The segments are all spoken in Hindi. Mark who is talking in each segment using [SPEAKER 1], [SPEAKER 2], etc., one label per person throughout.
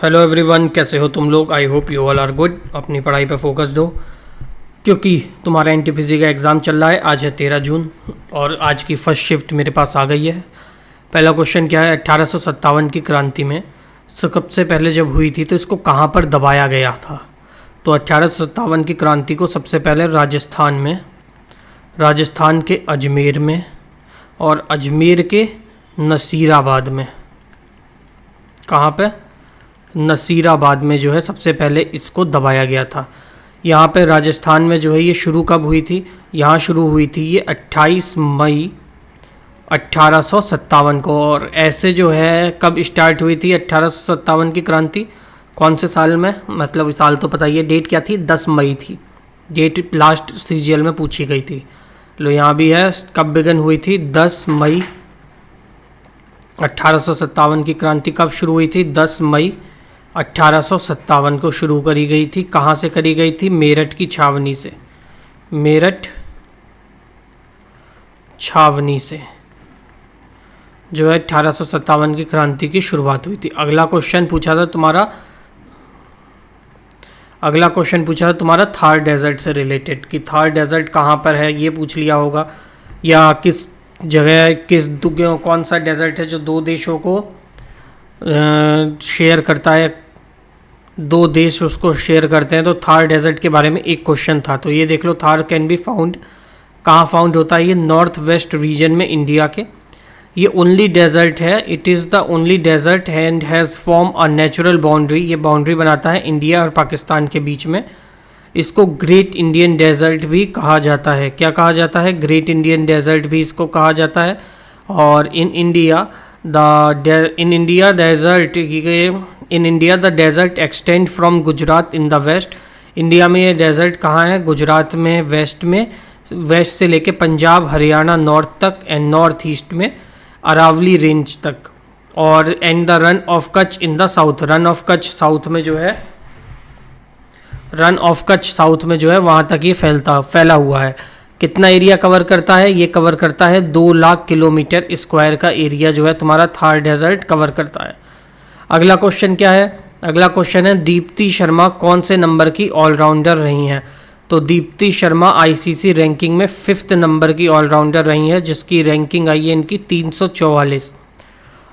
[SPEAKER 1] हेलो एवरीवन, कैसे हो तुम लोग। I hope you all are good. अपनी पढ़ाई पे फोकस्ड हो क्योंकि तुम्हारा एनटीपीसी का एग्ज़ाम चल रहा है। आज है 13 जून और आज की फर्स्ट शिफ्ट मेरे पास आ गई है। पहला क्वेश्चन क्या है, 1857 की क्रांति में सबसे पहले जब हुई थी तो इसको कहाँ पर दबाया गया था। तो 1857 की क्रांति को सबसे पहले राजस्थान के अजमेर में और अजमेर के नसीराबाद में, कहाँ पे, नसीराबाद में जो है सबसे पहले इसको दबाया गया था। यहाँ पे राजस्थान में जो है ये शुरू कब हुई थी, यहाँ शुरू हुई थी ये 28 मई 1857 को। और ऐसे जो है कब स्टार्ट हुई थी 1857 की क्रांति, कौन से साल में, मतलब साल तो पता ही है, डेट क्या थी, 10 मई थी। डेट लास्ट सीजीएल में पूछी गई थी। लो यहाँ भी है, कब बिगन हुई थी, 10 मई 1857 की क्रांति कब शुरू हुई थी, 10 मई 1857 को शुरू करी गई थी। कहाँ से करी गई थी, मेरठ की छावनी से। मेरठ छावनी से जो है 1857 की क्रांति की शुरुआत हुई थी। अगला क्वेश्चन पूछा था तुम्हारा थार डेजर्ट से रिलेटेड कि थार डेजर्ट कहाँ पर है, ये पूछ लिया होगा। या किस जगह, कौन सा डेजर्ट है जो दो देशों को शेयर करता है, दो देश उसको शेयर करते हैं। तो थार डेजर्ट के बारे में एक क्वेश्चन था, तो ये देख लो, थार कैन बी फाउंड, कहाँ फाउंड होता है, ये नॉर्थ वेस्ट रीजन में इंडिया के। ये ओनली डेजर्ट है, it is the only desert and has form a natural boundary, ये बाउंड्री बनाता है इंडिया और पाकिस्तान के बीच में। इसको ग्रेट इंडियन डेजर्ट भी कहा जाता है। क्या कहा जाता है, ग्रेट इंडियन डेजर्ट भी इसको कहा जाता है। और in India the desert extend from Gujarat in the west. India में ये डेजर्ट कहाँ है, गुजरात में, वेस्ट से लेके पंजाब हरियाणा नॉर्थ तक एंड नॉर्थ ईस्ट में अरावली रेंज तक। और and the run of Kutch in the south, run of Kutch south में जो है वहाँ तक ये फैला हुआ है। कितना एरिया कवर करता है, ये कवर करता है 2 लाख किलोमीटर स्क्वायर का एरिया जो है तुम्हारा थार डेजर्ट कवर करता है। अगला क्वेश्चन क्या है, अगला क्वेश्चन है दीप्ति शर्मा कौन से नंबर की ऑलराउंडर रही हैं। तो दीप्ति शर्मा आईसीसी रैंकिंग में 5th नंबर की ऑलराउंडर रही है, जिसकी रैंकिंग आई है इनकी 344।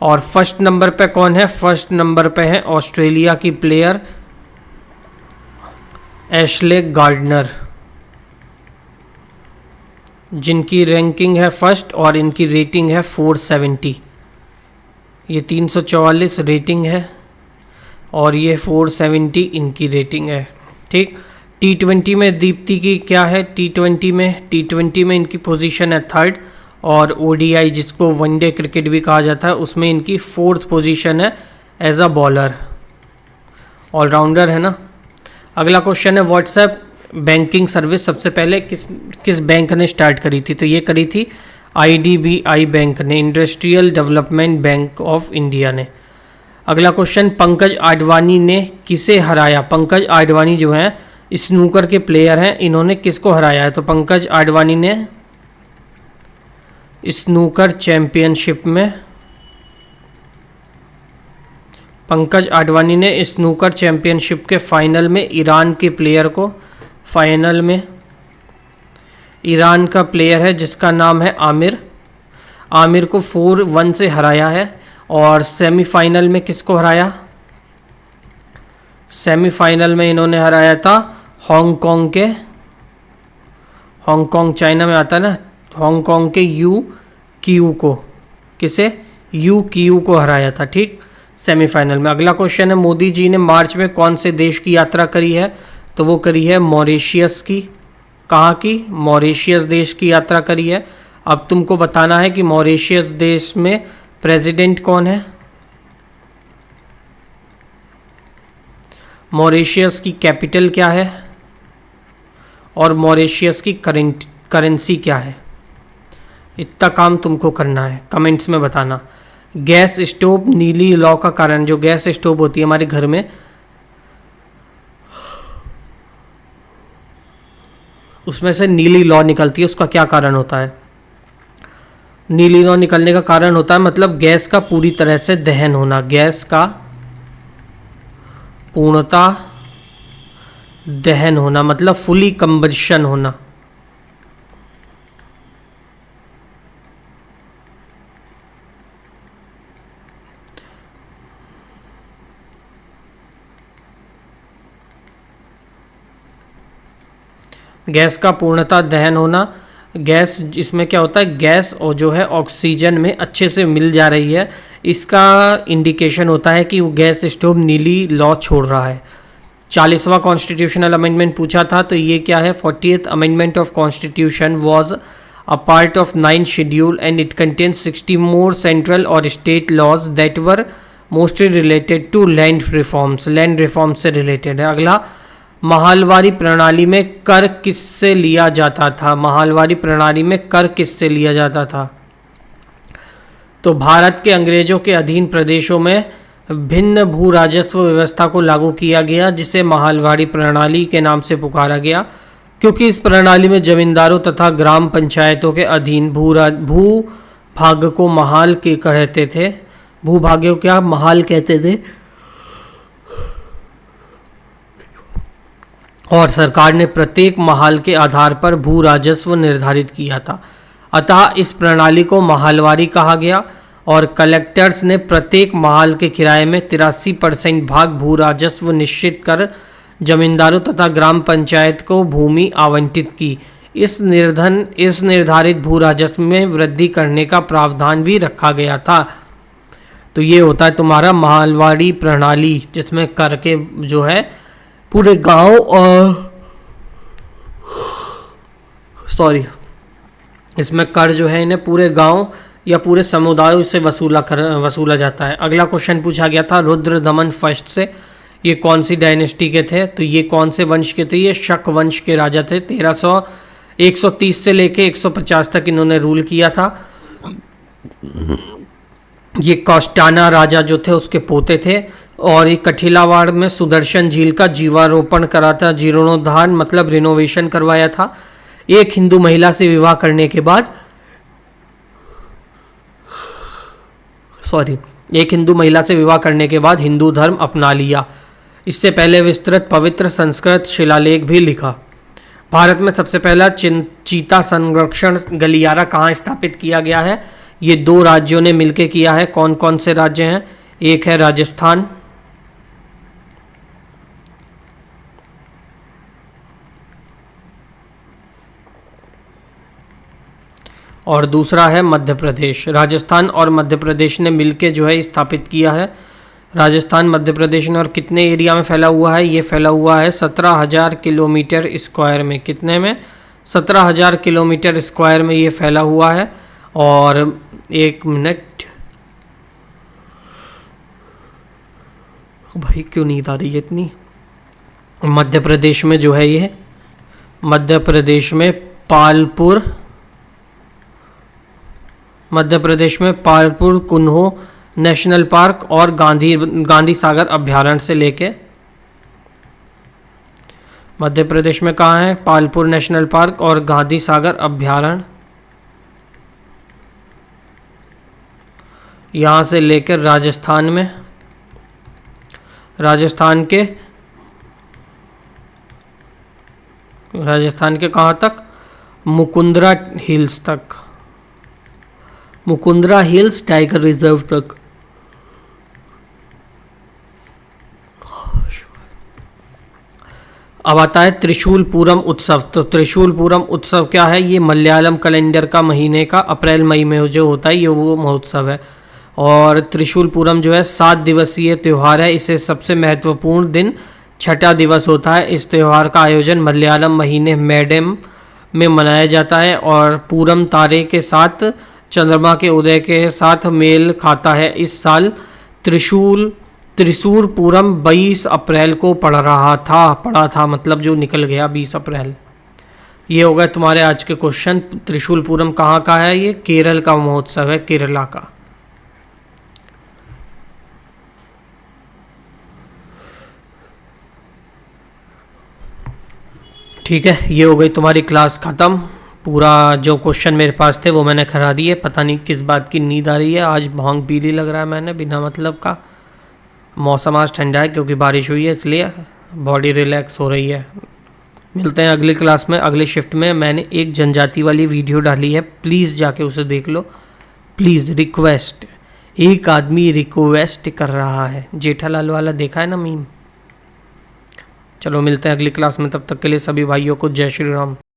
[SPEAKER 1] और फर्स्ट नंबर पे कौन है, फर्स्ट नंबर पे है ऑस्ट्रेलिया की प्लेयर एशले गार्डनर, जिनकी रैंकिंग है फर्स्ट और इनकी रेटिंग है 470। ये 344 रेटिंग है और ये 470 इनकी रेटिंग है। ठीक, T20 में दीप्ति की क्या है, T20 में इनकी पोजीशन है 3rd। और ODI जिसको वनडे क्रिकेट भी कहा जाता है उसमें इनकी 4th पोजीशन है एज अ बॉलर, ऑलराउंडर है ना। अगला क्वेश्चन है व्हाट्सएप बैंकिंग सर्विस सबसे पहले किस बैंक ने स्टार्ट करी थी। तो ये करी थी IDBI बैंक ने, industrial development bank of India ने। अगला क्वेश्चन पंकज आडवाणी ने किसे हराया। पंकज आडवाणी जो हैं स्नूकर के प्लेयर हैं, इन्होंने किसको हराया है। तो पंकज आडवाणी ने स्नूकर चैंपियनशिप के फाइनल में ईरान के प्लेयर को, फाइनल में ईरान का प्लेयर है जिसका नाम है आमिर को 4-1 से हराया है। और सेमीफाइनल में किसको हराया, सेमीफाइनल में इन्होंने हराया था हांगकांग चाइना में आता है ना, हांगकांग के UQ को, किसे, UQ को हराया था। ठीक, सेमीफाइनल में। अगला क्वेश्चन है मोदी जी ने मार्च में कौन से देश की यात्रा करी है। तो वो करी है मॉरिशियस की। कहाँ की, मॉरिशियस देश की यात्रा करी है। अब तुमको बताना है कि मॉरिशियस देश में प्रेसिडेंट कौन है, मॉरिशियस की कैपिटल क्या है और मॉरिशियस की करेंसी क्या है। इतना काम तुमको करना है, कमेंट्स में बताना। गैस स्टोव नीली लौ का कारण, जो गैस स्टोव होती है हमारे घर में, उसमें से नीली लौ निकलती है, उसका क्या कारण होता है। नीली लौ निकलने का कारण होता है मतलब गैस का पूरी तरह से दहन होना, गैस का पूर्णतः दहन होना, मतलब फुली कंबशन होना। गैस का पूर्णतः दहन होना, गैस इसमें क्या होता है, गैस और जो है ऑक्सीजन में अच्छे से मिल जा रही है, इसका इंडिकेशन होता है कि वो गैस स्टोव नीली लॉ छोड़ रहा है। 40वां कॉन्स्टिट्यूशनल अमेंडमेंट पूछा था, तो ये क्या है, 40th amendment of constitution was a part of 9th schedule and it contains 60 more central और state laws that were mostly related to land reforms. Land reforms से रिलेटेड है। अगला, महालवारी प्रणाली में कर किससे लिया जाता था? महालवारी प्रणाली में कर किससे लिया जाता था? तो भारत के अंग्रेजों के अधीन प्रदेशों में भिन्न भू राजस्व व्यवस्था को लागू किया गया, जिसे महालवारी प्रणाली के नाम से पुकारा गया, क्योंकि इस प्रणाली में जमींदारों तथा ग्राम पंचायतों के अधीन भूभाग को महाल के कहते थे। भूभाग्य को क्या महाल कहते थे, और सरकार ने प्रत्येक महाल के आधार पर भू राजस्व निर्धारित किया था। अतः इस प्रणाली को महालवारी कहा गया और कलेक्टर्स ने प्रत्येक महाल के किराए में 83% भाग भू राजस्व निश्चित कर जमींदारों तथा ग्राम पंचायत को भूमि आवंटित की। इस निर्धारित भू राजस्व में वृद्धि करने का प्रावधान भी रखा गया था। तो ये होता है तुम्हारा महालवारी प्रणाली, जिसमें कर के जो है पूरे गांव और इसमें कर जो है इन्हें पूरे गांव या पूरे समुदायों से वसूला जाता है। अगला क्वेश्चन पूछा गया था रुद्रदमन फर्स्ट से, ये कौन सी डायनेस्टी के थे? तो ये कौन से वंश के थे? ये शक वंश के राजा थे। 130 से लेके 150 तक इन्होंने रूल किया था। ये कौस्टाना राजा जो थे उसके पोते थे, और ये कठिलावाड़ में सुदर्शन झील का जीवारोपण करा था, जीर्णोद्धार मतलब रिनोवेशन करवाया था। एक हिंदू महिला से विवाह करने के बाद हिंदू धर्म अपना लिया। इससे पहले विस्तृत पवित्र संस्कृत शिलालेख भी लिखा। भारत में सबसे पहला चीता संरक्षण गलियारा कहाँ स्थापित किया गया है? ये 2 राज्यों ने मिलकर किया है। कौन कौन से राज्य हैं? एक है राजस्थान और दूसरा है मध्य प्रदेश। राजस्थान और मध्य प्रदेश ने मिलकर जो है स्थापित किया है। राजस्थान मध्य प्रदेश ने, और कितने एरिया में फैला हुआ है? ये फैला हुआ है 17,000 किलोमीटर स्क्वायर में। कितने में? 17,000 किलोमीटर स्क्वायर में ये फैला हुआ है। और एक मिनट भाई, क्यों नींद आ रही है इतनी? मध्य प्रदेश में जो है ये, मध्य प्रदेश में पालपुर कुन्हो नेशनल पार्क और गांधी सागर अभ्यारण्य से लेके, मध्य प्रदेश में कहाँ है? पालपुर नेशनल पार्क और गांधी सागर अभ्यारण्य, यहाँ से लेकर राजस्थान में, राजस्थान के कहाँ तक? मुकुंदरा हिल्स तक, मुकुंदरा हिल्स टाइगर रिजर्व तक। अब आता है त्रिशूलपूरम उत्सव। तो त्रिशूलपूरम उत्सव क्या है? ये मलयालम कैलेंडर का महीने का अप्रैल मई में जो होता है, ये वो महोत्सव है। और त्रिशूलपूरम जो है 7 दिवसीय त्यौहार है। इसे सबसे महत्वपूर्ण दिन छठा दिवस होता है। इस त्यौहार का आयोजन मलयालम महीने मैडम में मनाया जाता है और पूरम तारे के साथ चंद्रमा के उदय के साथ मेल खाता है। इस साल त्रिशूलपूरम 22 अप्रैल को पड़ा था, मतलब जो निकल गया 20 अप्रैल। ये हो गया तुम्हारे आज के क्वेश्चन। त्रिशूलपूरम कहाँ का है? ये केरल का महोत्सव है, केरला का। ठीक है, ये हो गई तुम्हारी क्लास ख़त्म। पूरा जो क्वेश्चन मेरे पास थे वो मैंने करा दिए। पता नहीं किस बात की नींद आ रही है, आज भांग पीली लग रहा है मैंने बिना मतलब का। मौसम आज ठंडा है क्योंकि बारिश हुई है, इसलिए बॉडी रिलैक्स हो रही है। मिलते हैं अगली क्लास में, अगले शिफ्ट में। मैंने एक जनजाति वाली वीडियो डाली है, प्लीज़ जाके उसे देख लो, प्लीज़, रिक्वेस्ट। एक आदमी रिक्वेस्ट कर रहा है, जेठालाल वाला देखा है ना मीम। चलो मिलते हैं अगली क्लास में, तब तक के लिए सभी भाइयों को जय श्री राम।